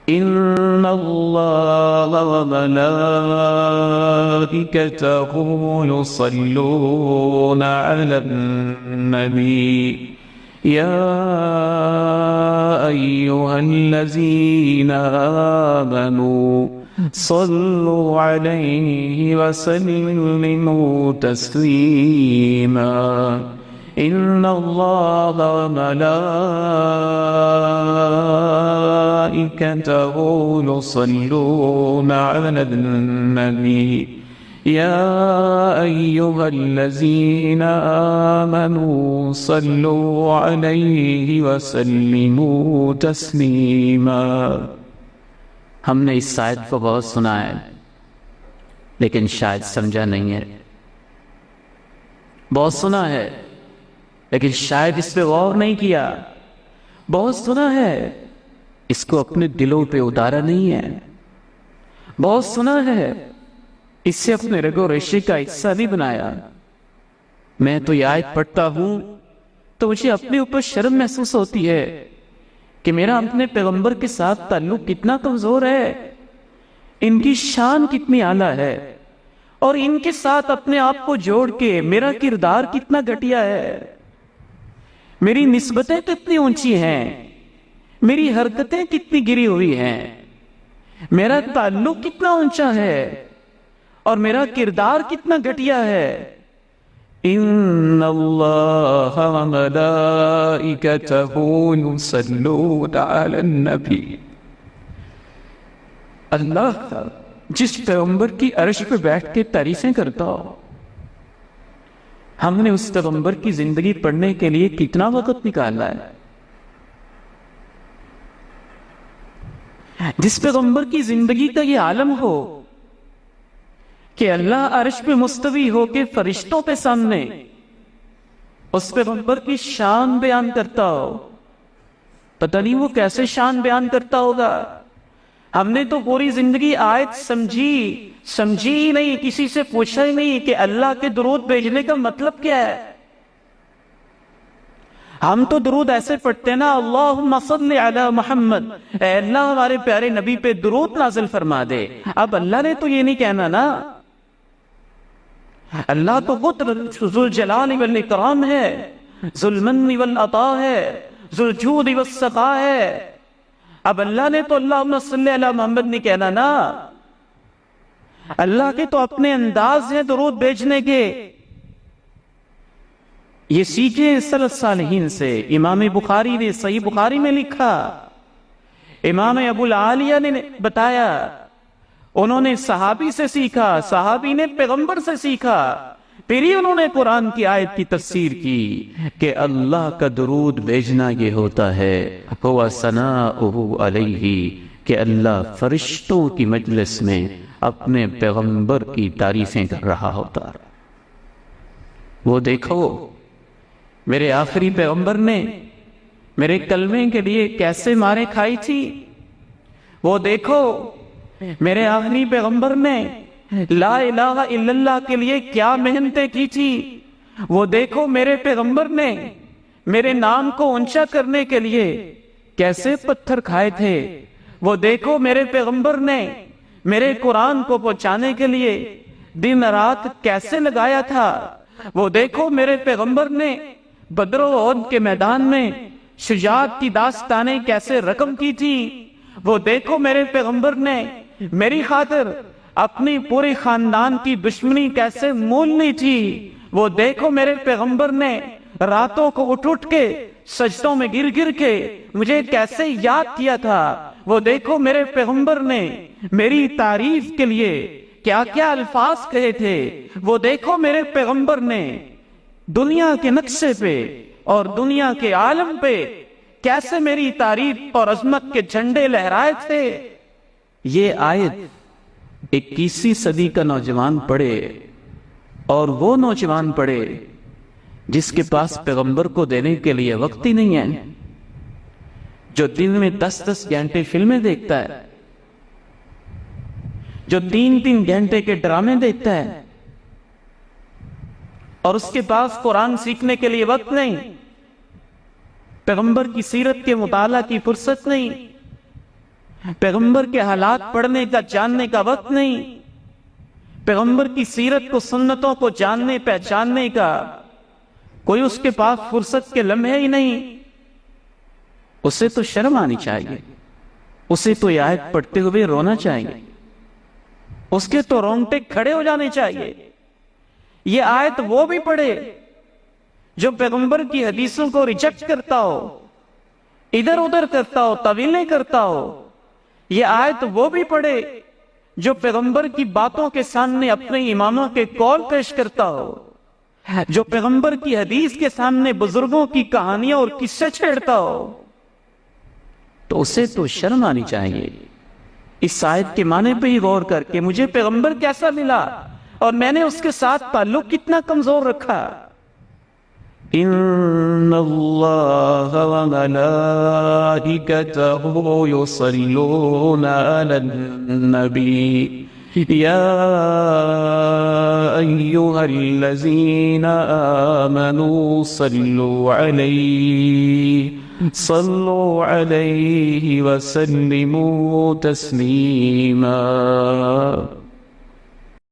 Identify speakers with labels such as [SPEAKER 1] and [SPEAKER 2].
[SPEAKER 1] إن الله وملائكته يصلون على النبي يا أيها الذين آمنوا صلوا عليه وسلموا تسليما إن الله وملائكته يصلون على النبي يا أيها الذين آمنوا صلوا عليه وسلموا تسليما۔
[SPEAKER 2] ہم نے اس آیت کو بہت سنا ہے لیکن شاید سمجھا نہیں ہے، بہت سنا ہے لیکن شاید اس پہ غور نہیں کیا، بہت سنا ہے اس کو اپنے دلوں پہ اتارا نہیں ہے، بہت سنا ہے اس سے اپنے رگ و ریشے کا حصہ نہیں بنایا۔ میں تو یہ آیت پڑھتا ہوں تو مجھے اپنے اوپر شرم محسوس ہوتی ہے کہ میرا اپنے پیغمبر کے ساتھ تعلق کتنا کمزور ہے، ان کی شان کتنی اعلیٰ ہے، اور ان کے ساتھ اپنے آپ کو جوڑ کے میرا کردار کتنا گھٹیا ہے، میری نسبتیں کتنی اونچی ہیں، میری حرکتیں کتنی گری ہوئی ہیں، میرا تعلق کتنا اونچا ہے اور میرا کردار کتنا گھٹیا ہے۔
[SPEAKER 1] إن الله وملائكته يصلون على النبي، اللہ جس پیغمبر کی عرش پہ بیٹھ کے تعریفیں کرتا ہو، ہم نے اس پیغمبر کی زندگی پڑھنے کے لیے کتنا وقت نکالا ہے، جس پیغمبر کی زندگی کا یہ عالم ہو کہ اللہ عرش پہ مستوی ہو کے فرشتوں پہ سامنے اس پیغمبر کی شان بیان کرتا ہو، پتہ نہیں وہ کیسے شان بیان کرتا ہوگا۔ ہم نے تو پوری زندگی آیت سمجھی ہی نہیں، کسی سے پوچھا ہی نہیں کہ اللہ کے درود بھیجنے کا مطلب کیا ہے۔ ہم تو درود ایسے پڑھتے ہیں نا، اللہم صلی علی محمد، اے اللہ ہمارے پیارے نبی پہ درود نازل فرما دے۔ اب اللہ نے تو یہ نہیں کہنا نا، اللہ تو خود ذو الجلال والاکرام ہے، ذو المن والعطا ہے، ذو الجود والسخا ہے۔ اب اللہ نے تو اللہم صلی علی محمد نہیں کہنا نا، اللہ کے تو اپنے انداز ہیں درود بھیجنے کے۔ یہ سیکھیں سلف صالحین سے۔ امام بخاری نے صحیح بخاری میں لکھا، امام ابو العالیہ نے بتایا، انہوں نے صحابی سے سیکھا، صحابی نے پیغمبر سے سیکھا، پھر ہی انہوں نے قرآن کی آیت کی تفسیر کی کہ اللہ کا درود بھیجنا یہ ہوتا ہے هو ثناؤہ علیہ، کہ اللہ فرشتوں کی مجلس میں اپنے پیغمبر کی تعریفیں کر رہا ہوتا۔ وہ دیکھو میرے آخری پیغمبر نے میرے کلمے کے لیے کیسے مارے کھائی تھی، وہ دیکھو میرے آخری پیغمبر نے لا الہ الا اللہ کے لیے کیا محنتیں کی تھی، وہ دیکھو میرے پیغمبر نے میرے نام کو اونچا کرنے کے لیے کیسے پتھر کھائے تھے، وہ دیکھو میرے پیغمبر نے میرے قرآن کو پہنچانے کے لیے دن رات کیسے لگایا تھا، وہ دیکھو میرے پیغمبر نے بدر و احد کے میدان میں شجاعت کی داستانیں کیسے رقم کی تھی، وہ دیکھو میرے پیغمبر نے میری خاطر اپنی پورے خاندان کی دشمنی کیسے مولنی تھی، وہ دیکھو میرے پیغمبر نے راتوں کو اٹھ کے سجدوں میں گر گر کے مجھے کیسے یاد کیا تھا، وہ دیکھو میرے پیغمبر نے میری تعریف کے لیے کیا کیا الفاظ کہے تھے، وہ دیکھو میرے پیغمبر نے دنیا کے نقشے پہ اور دنیا کے عالم پہ کیسے میری تعریف اور عظمت کے جھنڈے لہرائے تھے۔ یہ آیت 21ویں صدی کا نوجوان پڑھے، اور وہ نوجوان پڑھے جس کے پاس پیغمبر کو دینے کے لیے وقت ہی نہیں ہے، جو دن میں 10-10 گھنٹے فلمیں دیکھتا ہے، جو 3-3 گھنٹے کے ڈرامے دیکھتا ہے، اور اس کے پاس قرآن سیکھنے کے لیے وقت نہیں، پیغمبر کی سیرت کے مطالعہ کی فرصت نہیں، پیغمبر کے حالات پڑھنے کا جاننے کا وقت نہیں، پیغمبر کی سیرت کو سنتوں کو جاننے پہچاننے کا کوئی اس کے پاس فرصت کے لمحے ہی نہیں، اسے تو شرم آنی چاہیے، اسے تو یہ آیت پڑھتے ہوئے رونا چاہیے، اس کے تو رونگٹے کھڑے ہو جانے چاہیے۔ یہ آیت وہ بھی پڑھے جو پیغمبر کی حدیثوں کو ریجیکٹ کرتا ہو، ادھر ادھر کرتا ہو، تعویلیں کرتا ہو۔ یہ آیت وہ بھی پڑھے جو پیغمبر کی باتوں کے سامنے اپنے اماموں کے قول پیش کرتا ہو، جو پیغمبر کی حدیث کے سامنے بزرگوں کی کہانیاں اور قصے چھیڑتا ہو، تو اسے تو شرم آنی چاہیے۔ اس آیت کے معنی پہ ہی غور کر کے مجھے پیغمبر کیسا ملا اور میں نے اس کے ساتھ تعلق کتنا کمزور رکھا۔
[SPEAKER 2] ان اللہ وملائکتہ یصلون علی النبی یا ایہا الذین آمنوا صلوا علیہ وسلموا تسلیما۔